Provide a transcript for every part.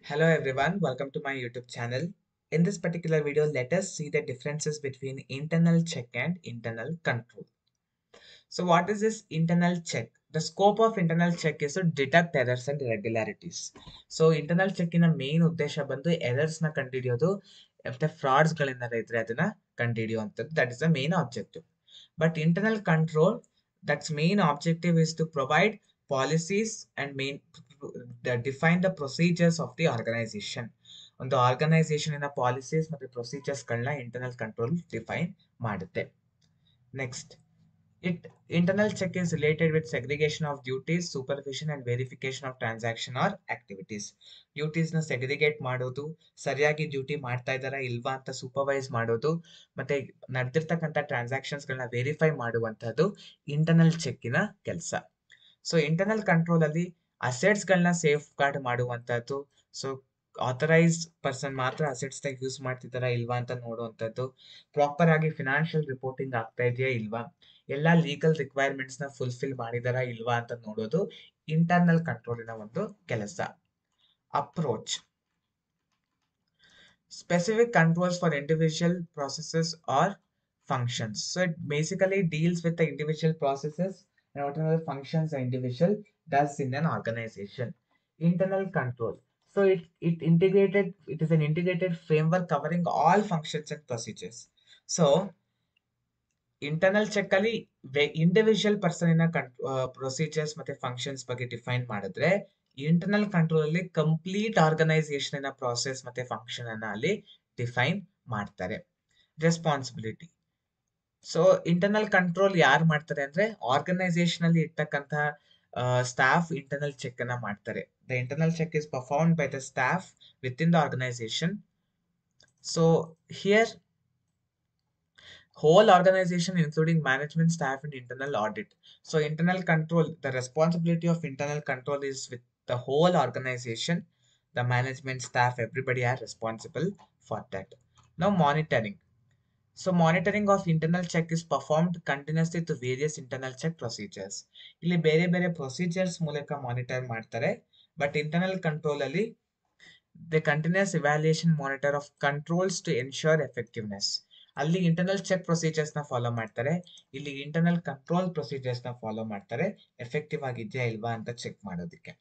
Hello everyone, welcome to my YouTube channel. In this particular video, let us see the differences between internal check and internal control. So what is this internal check? The scope of internal check is to detect errors and irregularities. So internal check in a main ಉದ್ದೇಶ ಬಂದು errors ನ ಕಂಡುಹಿಡಿಯೋದು ಮತ್ತೆ frauds ಗಳೇನಾರ ಇದ್ರೆ ಅದನ್ನ ಕಂಡುಹಿಡಿಯುವಂಥದ್ದು. That is the main objective. But internal control, that's main objective is to provide policies and define the procedures of the organization. ಒಂದು organisation ಇನ policies ಮತ್ತೆ procedures ಗಳನ್ನ ಇಂಟರ್ನಲ್ ಕಂಟ್ರೋಲ್ ಡಿಫೈನ್ ಮಾಡುತ್ತೆ. Next, internal check is related with segregation of duties, supervision and verification of transaction or activities. Duties ನ segregate ಮಾಡೋದು, ಸರಿಯಾಗಿ duty ಮಾಡ್ತಾ ಇದ್ದಾರಾ ಇಲ್ವಾ ಅಂತ ಸೂಪರ್ವೈಸ್ ಮಾಡೋದು, ಮತ್ತೆ ನಡೆದಿರ್ತಕ್ಕಂಥ ಟ್ರಾನ್ಸಾಕ್ಷನ್ಸ್ ಗಳನ್ನ ವೆರಿಫೈ ಮಾಡುವಂತಹದ್ದು ಇಂಟರ್ನಲ್ ಚೆಕ್ಕಿನ ಕೆಲಸ. ಸೊ ಇಂಟರ್ನಲ್ ಕಂಟ್ರೋಲ್ ಅಲ್ಲಿ ಅಸೆಟ್ಸ್ ಗಳನ್ನ ಸೇಫ್ ಗಾರ್ಡ್ ಮಾಡುವಂತಹದ್ದು, ಸೊ ಆಥರೈಸ್ಡ್ ಪರ್ಸನ್ ಮಾತ್ರ ಅಸೆಟ್ಸ್ ನ ಯೂಸ್ ಮಾಡ್ತಿದ್ದಾರಾ ಇಲ್ವಾ ಅಂತ ನೋಡುವಂತದ್ದು, ಪ್ರಾಪರ್ ಆಗಿ ಫಿನಾನ್ಷಿಯಲ್ ರಿಪೋರ್ಟಿಂಗ್ ಆಗ್ತಾ ಇದೆಯಾ ಇಲ್ವಾ, ಎಲ್ಲಾ ಲೀಗಲ್ ರಿಕ್ವೈರ್ಮೆಂಟ್ಸ್ ನ ಫುಲ್ಫಿಲ್ ಮಾಡಿದಾರಾ ಇಲ್ವಾ ಅಂತ ನೋಡೋದು ಇಂಟರ್ನಲ್ ಕಂಟ್ರೋಲಿನ ಒಂದು ಕೆಲಸ. Approach: specific controls for individual processes or functions. So it basically deals with the individual processes and whatever functions the individual does in an organization. Internal control. So it is an integrated framework covering all functions and procedures. So internal check ಅಲ್ಲಿ individual person procedures ಮತ್ತೆ functions ಬಗ್ಗೆ define ಮಾಡಿದ್ರೆ, internal control ಅಲ್ಲಿ complete organisation process ಮತ್ತೆ function ಅನ್ನ ಅಲ್ಲಿ define ಮಾಡ್ತಾರೆ. Responsibility: so internal control ಯಾರು ಮಾಡ್ತಾರೆ ಅಂದ್ರೆ ಆರ್ಗನೈಸೇಷನ್ ಅಲ್ಲಿ ಇರ್ತಕ್ಕಂತಹ ಸ್ಟಾಫ್ ಇಂಟರ್ನಲ್ ಚೆಕ್ ಅನ್ನ ಮಾಡ್ತಾರೆ. The internal check is performed by the staff within the organisation. So here whole organization including management, staff and internal audit. So internal control, the responsibility of internal control is with the whole organization. The management, staff, everybody are responsible for that. Now monitoring. So monitoring of internal check is performed continuously to various internal check procedures. ಇಲ್ಲಿ ಬೇರೆ ಬೇರೆ procedures ಮೂಲಕ monitor ಮಾಡ್ತಾರೆ. But internal control ಅಲ್ಲಿ the continuous evaluation monitor of controls to ensure effectiveness. ಅಲ್ಲಿ internal check procedures ನ follow ಮಾಡ್ತಾರೆ, ಇಲ್ಲಿ ಇಂಟರ್ನಲ್ ಕಂಟ್ರೋಲ್ ಪ್ರೊಸೀಜರ್ಸ್ ನ ಫಾಲೋ ಮಾಡ್ತಾರೆ, ಎಫೆಕ್ಟಿವ್ ಆಗಿದೆಯಾ ಇಲ್ವಾ ಅಂತ ಚೆಕ್ ಮಾಡೋದಕ್ಕೆ.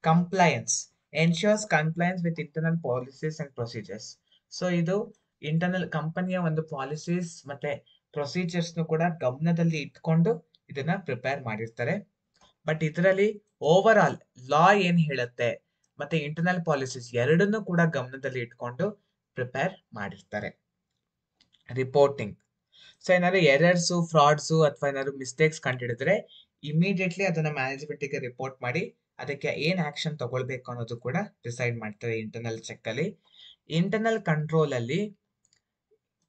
Compliance: ensures compliance with internal policies and procedures. So ಇದು ಇಂಟರ್ನಲ್ ಕಂಪನಿಯ ಒಂದು ಪಾಲಿಸೀಸ್ ಮತ್ತೆ ಪ್ರೊಸೀಜರ್ಸ್ ಕೂಡ ಗಮನದಲ್ಲಿ ಇಟ್ಕೊಂಡು ಇದನ್ನ ಪ್ರಿಪೇರ್ ಮಾಡಿರ್ತಾರೆ. ಬಟ್ ಇದರಲ್ಲಿ ಓವರ್ ಆಲ್ ಲಾ ಏನ್ ಹೇಳುತ್ತೆ ಮತ್ತೆ ಇಂಟರ್ನಲ್ ಪಾಲಿಸೀಸ್ ಎರಡನ್ನೂ ಕೂಡ ಗಮನದಲ್ಲಿ ಇಟ್ಕೊಂಡು ಪ್ರಿಪೇರ್ ಮಾಡಿರ್ತಾರೆ. ರಿಪೋರ್ಟಿಂಗ್: ಸೊ ಏನಾದ್ರು ಎರರ್ಸ್, ಫ್ರಾಡ್ಸ್ ಅಥವಾ ಏನಾದ್ರು ಮಿಸ್ಟೇಕ್ಸ್ ಕಂಡಿಡಿದ್ರೆ ಇಮಿಡಿಯೇಟ್ಲಿ ಅದನ್ನ ಮ್ಯಾನೇಜ್ಮೆಂಟ್ ಗೆ ರಿಪೋರ್ಟ್ ಮಾಡಿ ಅದಕ್ಕೆ ಏನ್ ಆಕ್ಷನ್ ತಗೊಳ್ಬೇಕು ಅನ್ನೋದು ಕೂಡ ಡಿಸೈಡ್ ಮಾಡ್ತಾರೆ ಇಂಟರ್ನಲ್ ಚೆಕ್ ಅಲ್ಲಿ. ಇಂಟರ್ನಲ್ ಕಂಟ್ರೋಲ್ ಅಲ್ಲಿ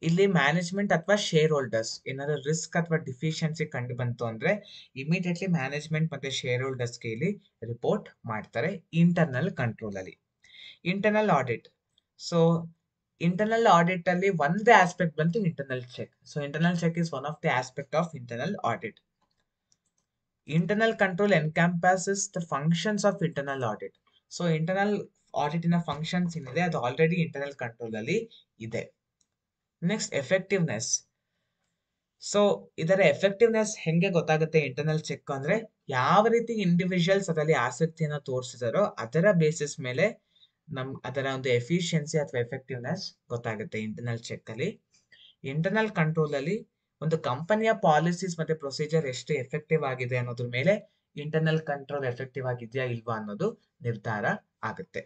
ಇಲ್ಲಿ ಮ್ಯಾನೇಜ್ಮೆಂಟ್ ಅಥವಾ ಶೇರ್ ಹೋಲ್ಡರ್ಸ್ ಏನಾದ್ರು ರಿಸ್ಕ್ ಅಥವಾ ಡಿಫಿಷಿಯನ್ಸಿ ಕಂಡು ಬಂತು ಅಂದ್ರೆ ಇಮಿಡಿಯೇಟ್ಲಿ ಮ್ಯಾನೇಜ್ಮೆಂಟ್ ಮತ್ತೆ ಶೇರ್ ಹೋಲ್ಡರ್ಸ್ ಗೆ ಇಲ್ಲಿ ರಿಪೋರ್ಟ್ ಮಾಡ್ತಾರೆ ಇಂಟರ್ನಲ್ ಕಂಟ್ರೋಲ್ ಅಲ್ಲಿ. Internal audit: so internal audit ಅಲ್ಲಿ ಒಂದೇ ಆಸ್ಪೆಕ್ಟ್ ಬಂತು internal check. So internal check is one of the aspect of internal audit. Internal control encompasses the functions of internal audit. So internal audit ನ functions ಏನಿದೆ ಅದು already internal control ಅಲ್ಲಿ ಇದೆ. Next, effectiveness. So ಇದರ effectiveness ಹೆಂಗೆ ಗೊತ್ತಾಗುತ್ತೆ internal check ಅಂದ್ರೆ, ಯಾವ ರೀತಿ ಇಂಡಿವಿಜುವಲ್ಸ್ ಅದರಲ್ಲಿ ಆಸಕ್ತಿಯನ್ನು ತೋರಿಸಿದಾರೋ ಅದರ ಬೇಸಿಸ್ ಮೇಲೆ ಅದರ ಒಂದು ಎಫಿಷಿಯನ್ಸಿ ಅಥವಾ ಎಫೆಕ್ಟಿವ್ನೆಸ್ ಗೊತ್ತಾಗುತ್ತೆ ಇಂಟರ್ನಲ್ ಚೆಕ್ ಅಲ್ಲಿ. ಇಂಟರ್ನಲ್ ಕಂಟ್ರೋಲ್ ಅಲ್ಲಿ ಒಂದು ಕಂಪನಿಯ ಪಾಲಿಸೀಸ್ ಮತ್ತೆ ಪ್ರೊಸೀಜರ್ ಎಷ್ಟು ಎಫೆಕ್ಟಿವ್ ಆಗಿದೆ ಅನ್ನೋದ್ರ ಮೇಲೆ ಇಂಟರ್ನಲ್ ಕಂಟ್ರೋಲ್ ಎಫೆಕ್ಟಿವ್ ಆಗಿದೆಯಾ ಇಲ್ವಾ ಅನ್ನೋದು ನಿರ್ಧಾರ ಆಗುತ್ತೆ.